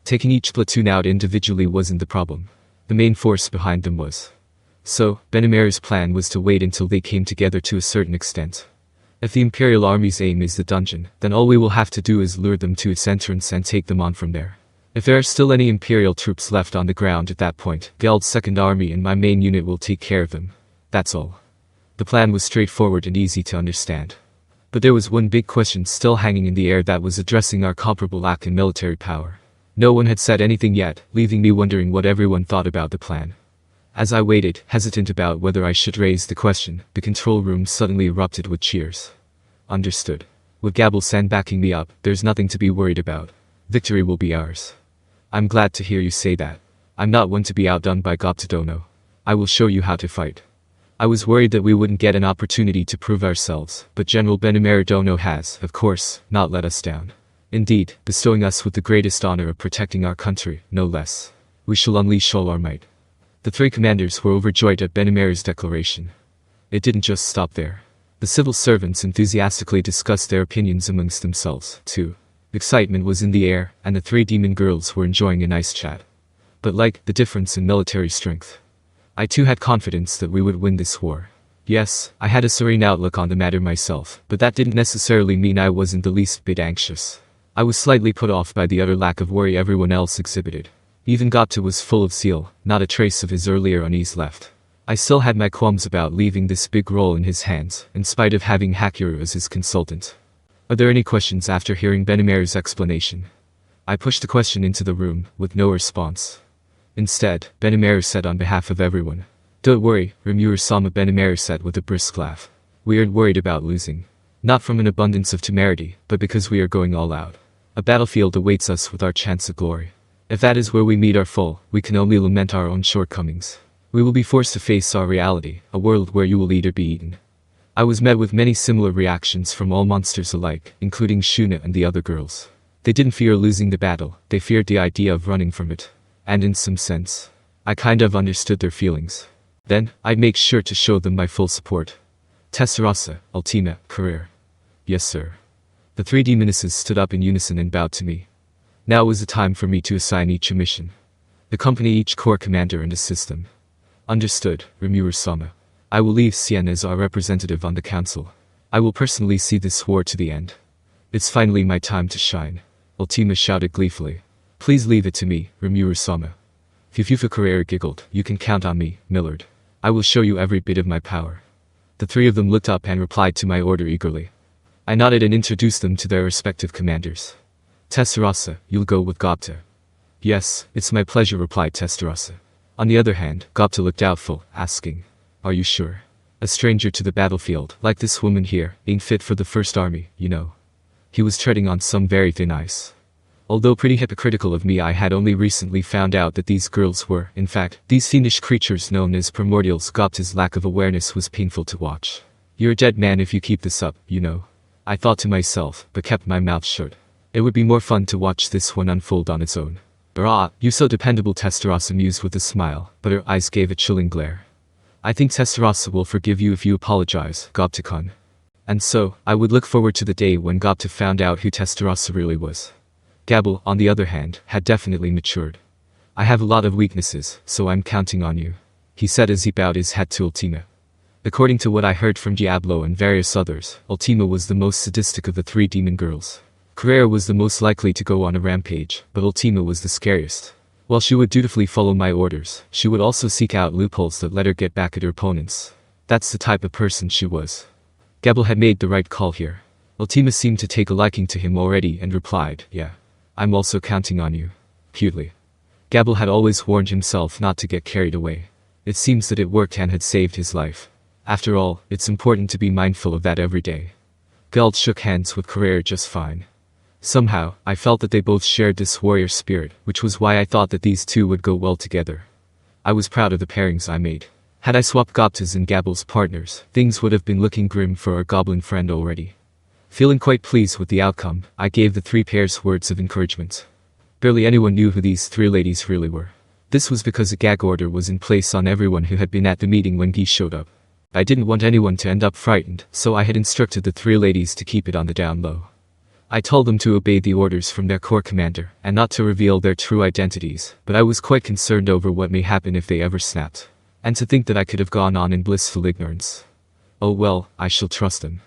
Taking each platoon out individually wasn't the problem. The main force behind them was. So, Benimaru's plan was to wait until they came together to a certain extent. If the Imperial Army's aim is the dungeon, then all we will have to do is lure them to its entrance and take them on from there. If there are still any Imperial troops left on the ground at that point, Geld's Second Army and my main unit will take care of them. That's all. The plan was straightforward and easy to understand. But there was one big question still hanging in the air that was addressing our comparable lack in military power. No one had said anything yet, leaving me wondering what everyone thought about the plan. As I waited, hesitant about whether I should raise the question, the control room suddenly erupted with cheers. Understood. With Gabble-san backing me up, there's nothing to be worried about. Victory will be ours. I'm glad to hear you say that. I'm not one to be outdone by Gopta Dono. I will show you how to fight. I was worried that we wouldn't get an opportunity to prove ourselves, but General Benimaru Dono has, of course, not let us down. Indeed, bestowing us with the greatest honor of protecting our country, no less. We shall unleash all our might. The three commanders were overjoyed at Benimaru's declaration. It didn't just stop there. The civil servants enthusiastically discussed their opinions amongst themselves, too. Excitement was in the air, and the three demon girls were enjoying a nice chat. But like the difference in military strength, I too had confidence that we would win this war. Yes, I had a serene outlook on the matter myself, but that didn't necessarily mean I wasn't the least bit anxious. I was slightly put off by the utter lack of worry everyone else exhibited. Even Gopta was full of zeal, not a trace of his earlier unease left. I still had my qualms about leaving this big role in his hands, in spite of having Hakiru as his consultant. Are there any questions after hearing Benimaru's explanation? I pushed the question into the room, with no response. Instead, Benimaru said on behalf of everyone. Don't worry, Rimuru-sama, Benimaru said with a brisk laugh. We aren't worried about losing. Not from an abundance of temerity, but because we are going all out. A battlefield awaits us with our chance of glory. If that is where we meet our fall, we can only lament our own shortcomings. We will be forced to face our reality, a world where you will eat or be eaten. I was met with many similar reactions from all monsters alike, including Shuna and the other girls. They didn't fear losing the battle, they feared the idea of running from it. And in some sense, I kind of understood their feelings. Then, I'd make sure to show them my full support. Tensura, Ultima, career. Yes sir. The three demonesses stood up in unison and bowed to me. Now was the time for me to assign each a mission. Accompany each corps commander and assist them. Understood, Rimuru-sama. I will leave Sien as our representative on the council. I will personally see this war to the end. It's finally my time to shine. Ultima shouted gleefully. Please leave it to me, Rimuru-sama. Fufufa Carrera giggled. You can count on me, Millard. I will show you every bit of my power. The three of them looked up and replied to my order eagerly. I nodded and introduced them to their respective commanders. Tensura, you'll go with Gopta. Yes, it's my pleasure, replied Tensura. On the other hand, Gopta looked doubtful, asking, Are you sure? A stranger to the battlefield, like this woman here, ain't fit for the First Army, you know. He was treading on some very thin ice. Although pretty hypocritical of me, I had only recently found out that these girls were, in fact, these fiendish creatures known as primordials. Gopta's lack of awareness was painful to watch. You're a dead man if you keep this up, you know. I thought to myself, but kept my mouth shut. It would be more fun to watch this one unfold on its own. Brah, you so dependable, Tensura mused with a smile, but her eyes gave a chilling glare. I think Tensura will forgive you if you apologize, Gopta-kun. And so, I would look forward to the day when Gopta found out who Tensura really was. Gabble, on the other hand, had definitely matured. I have a lot of weaknesses, so I'm counting on you, he said as he bowed his head to Ultima. According to what I heard from Diablo and various others, Ultima was the most sadistic of the three demon girls. Carrera was the most likely to go on a rampage, but Ultima was the scariest. While she would dutifully follow my orders, she would also seek out loopholes that let her get back at her opponents. That's the type of person she was. Gabble had made the right call here. Ultima seemed to take a liking to him already and replied, Yeah. I'm also counting on you. Cutely. Gabble had always warned himself not to get carried away. It seems that it worked and had saved his life. After all, it's important to be mindful of that every day. Geld shook hands with Carrera just fine. Somehow, I felt that they both shared this warrior spirit, which was why I thought that these two would go well together. I was proud of the pairings I made. Had I swapped Gopta's and Gabble's partners, things would have been looking grim for our goblin friend already. Feeling quite pleased with the outcome, I gave the three pairs words of encouragement. Barely anyone knew who these three ladies really were. This was because a gag order was in place on everyone who had been at the meeting when Guy showed up. I didn't want anyone to end up frightened, so I had instructed the three ladies to keep it on the down low. I told them to obey the orders from their corps commander, and not to reveal their true identities, but I was quite concerned over what may happen if they ever snapped. And to think that I could have gone on in blissful ignorance. Oh well, I shall trust them.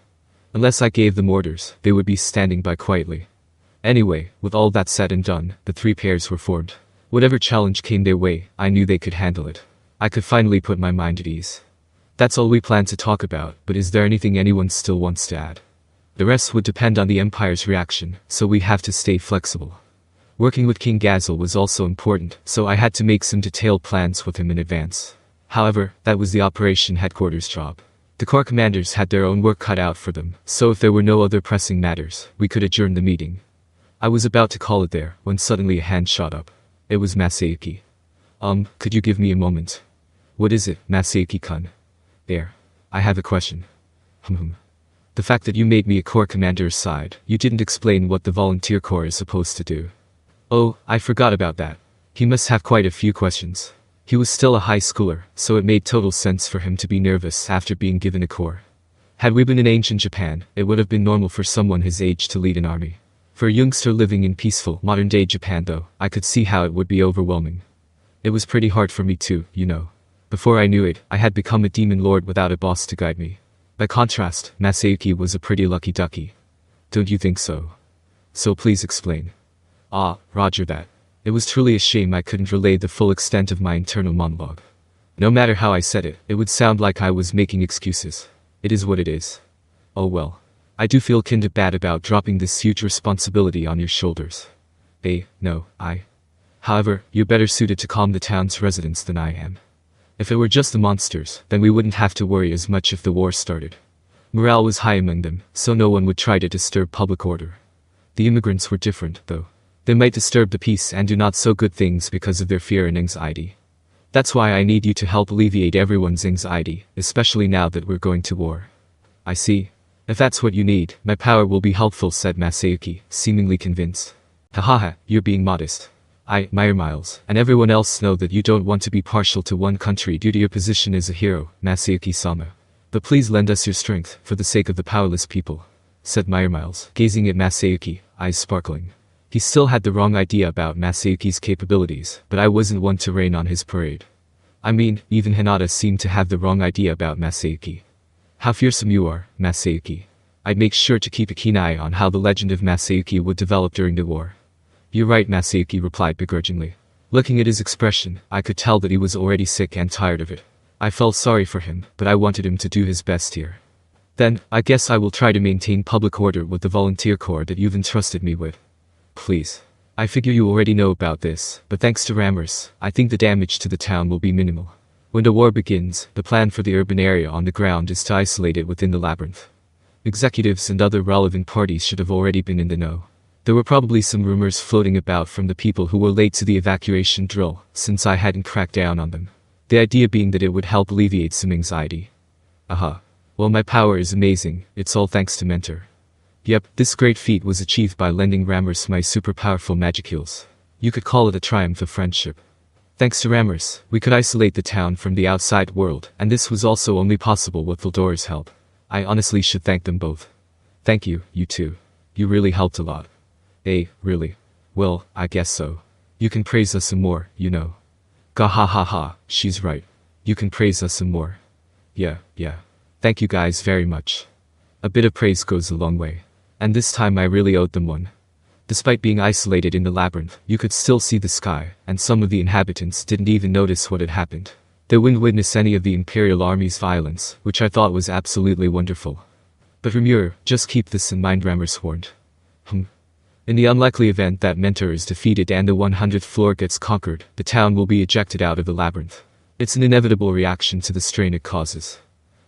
Unless I gave them orders, they would be standing by quietly. Anyway, with all that said and done, the 3 pairs were formed. Whatever challenge came their way, I knew they could handle it. I could finally put my mind at ease. That's all we planned to talk about, but is there anything anyone still wants to add? The rest would depend on the Empire's reaction, so we have to stay flexible. Working with King Gazel was also important, so I had to make some detailed plans with him in advance. However, that was the operation headquarters job. The corps commanders had their own work cut out for them, so if there were no other pressing matters, we could adjourn the meeting. I was about to call it there, when suddenly a hand shot up. It was Masayuki. Could you give me a moment? What is it, Masayuki-kun? There. I have a question. The fact that you made me a corps commander aside, you didn't explain what the volunteer corps is supposed to do. Oh, I forgot about that. He must have quite a few questions. He was still a high schooler, so it made total sense for him to be nervous after being given a corps. Had we been in ancient Japan, it would have been normal for someone his age to lead an army. For a youngster living in peaceful, modern-day Japan though, I could see how it would be overwhelming. It was pretty hard for me too, you know. Before I knew it, I had become a demon lord without a boss to guide me. By contrast, Masayuki was a pretty lucky ducky. Don't you think so? So please explain. Ah, roger that. It was truly a shame I couldn't relay the full extent of my internal monologue. No matter how I said it, it would sound like I was making excuses. It is what it is. Oh well. I do feel kinda bad about dropping this huge responsibility on your shoulders. No, However, you're better suited to calm the town's residents than I am. If it were just the monsters, then we wouldn't have to worry as much if the war started. Morale was high among them, so no one would try to disturb public order. The immigrants were different, though. They might disturb the peace and do not so good things because of their fear and anxiety. That's why I need you to help alleviate everyone's anxiety, especially now that we're going to war. I see. If that's what you need, my power will be helpful, said Masayuki, seemingly convinced. Hahaha, you're being modest. I, Miles, and everyone else know that you don't want to be partial to one country due to your position as a hero, Masayuki-sama. But please lend us your strength, for the sake of the powerless people, said Miles, gazing at Masayuki, eyes sparkling. He still had the wrong idea about Masayuki's capabilities, but I wasn't one to rain on his parade. I mean, even Hinata seemed to have the wrong idea about Masayuki. How fearsome you are, Masayuki. I'd make sure to keep a keen eye on how the legend of Masayuki would develop during the war. You're right, Masayuki replied begrudgingly. Looking at his expression, I could tell that he was already sick and tired of it. I felt sorry for him, but I wanted him to do his best here. Then, I guess I will try to maintain public order with the volunteer corps that you've entrusted me with. Please. I figure you already know about this, but thanks to Rammers, I think the damage to the town will be minimal. When the war begins, the plan for the urban area on the ground is to isolate it within the Labyrinth. Executives and other relevant parties should have already been in the know. There were probably some rumors floating about from the people who were late to the evacuation drill, since I hadn't cracked down on them. The idea being that it would help alleviate some anxiety. Aha. Well, my power is amazing, it's all thanks to Mentor. Yep, this great feat was achieved by lending Rammers my super powerful magic heals. You could call it a triumph of friendship. Thanks to Rammers, we could isolate the town from the outside world, and this was also only possible with Vildora's help. I honestly should thank them both. Thank you, you two. You really helped a lot. Really? Well, I guess so. You can praise us some more, you know. Gah ha ha ha, she's right. You can praise us some more. Yeah. Thank you guys very much. A bit of praise goes a long way. And this time I really owed them one. Despite being isolated in the labyrinth, you could still see the sky, and some of the inhabitants didn't even notice what had happened. They wouldn't witness any of the Imperial Army's violence, which I thought was absolutely wonderful. But Rimuru, just keep this in mind, Rammers warned. In the unlikely event that Mentor is defeated and the 100th floor gets conquered, the town will be ejected out of the labyrinth. It's an inevitable reaction to the strain it causes.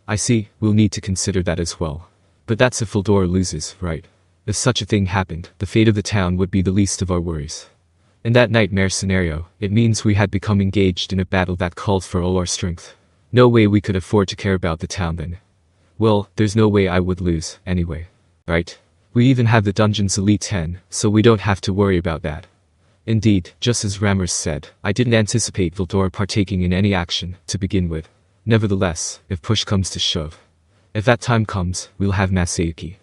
I see, we'll need to consider that as well. But that's if Vildora loses, right? If such a thing happened, the fate of the town would be the least of our worries. In that nightmare scenario, it means we had become engaged in a battle that called for all our strength. No way we could afford to care about the town then. Well, there's no way I would lose, anyway. Right? We even have the dungeon's Elite 10, so we don't have to worry about that. Indeed, just as Rammers said, I didn't anticipate Vildora partaking in any action, to begin with. Nevertheless, if push comes to shove. If that time comes, we'll have Masayuki.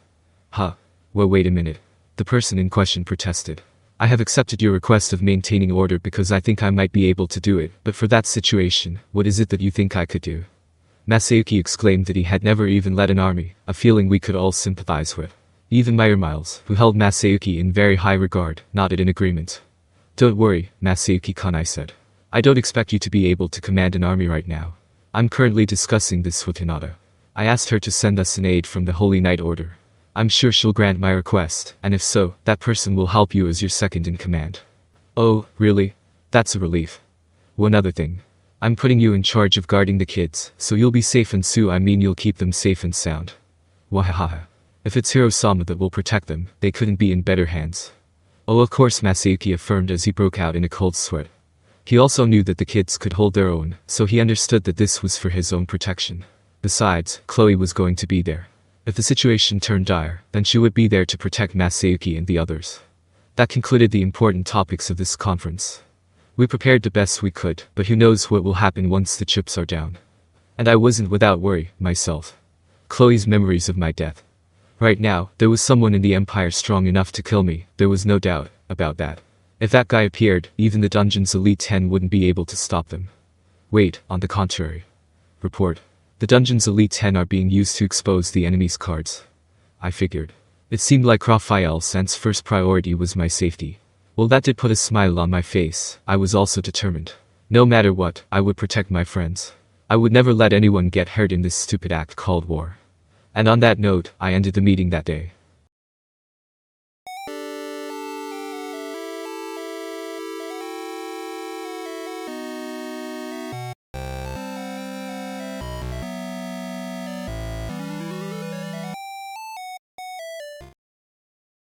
Well, wait a minute. The person in question protested. I have accepted your request of maintaining order because I think I might be able to do it, but for that situation, what is it that you think I could do? Masayuki exclaimed that he had never even led an army, a feeling we could all sympathize with. Even Meyer Miles, who held Masayuki in very high regard, nodded in agreement. Don't worry, Masayuki-kun, I said. I don't expect you to be able to command an army right now. I'm currently discussing this with Hinata. I asked her to send us an aide from the Holy Knight Order. I'm sure she'll grant my request, and if so, that person will help you as your second in command. Oh, really? That's a relief. One other thing. I'm putting you in charge of guarding the kids, so you'll be safe and you'll keep them safe and sound. Wahahaha. If it's Hiro-sama that will protect them, they couldn't be in better hands. Oh, of course, Masayuki affirmed as he broke out in a cold sweat. He also knew that the kids could hold their own, so he understood that this was for his own protection. Besides, Chloe was going to be there. If the situation turned dire, then she would be there to protect Masayuki and the others. That concluded the important topics of this conference. We prepared the best we could, but who knows what will happen once the chips are down. And I wasn't without worry, myself. Chloe's memories of my death. Right now, there was someone in the Empire strong enough to kill me, there was no doubt about that. If that guy appeared, even the dungeon's Elite 10 wouldn't be able to stop them. Wait, on the contrary. Report. The dungeon's Elite 10 are being used to expose the enemy's cards. I figured. It seemed like Raphael-san's first priority was my safety. Well, that did put a smile on my face. I was also determined. No matter what, I would protect my friends. I would never let anyone get hurt in this stupid act called war. And on that note, I ended the meeting that day.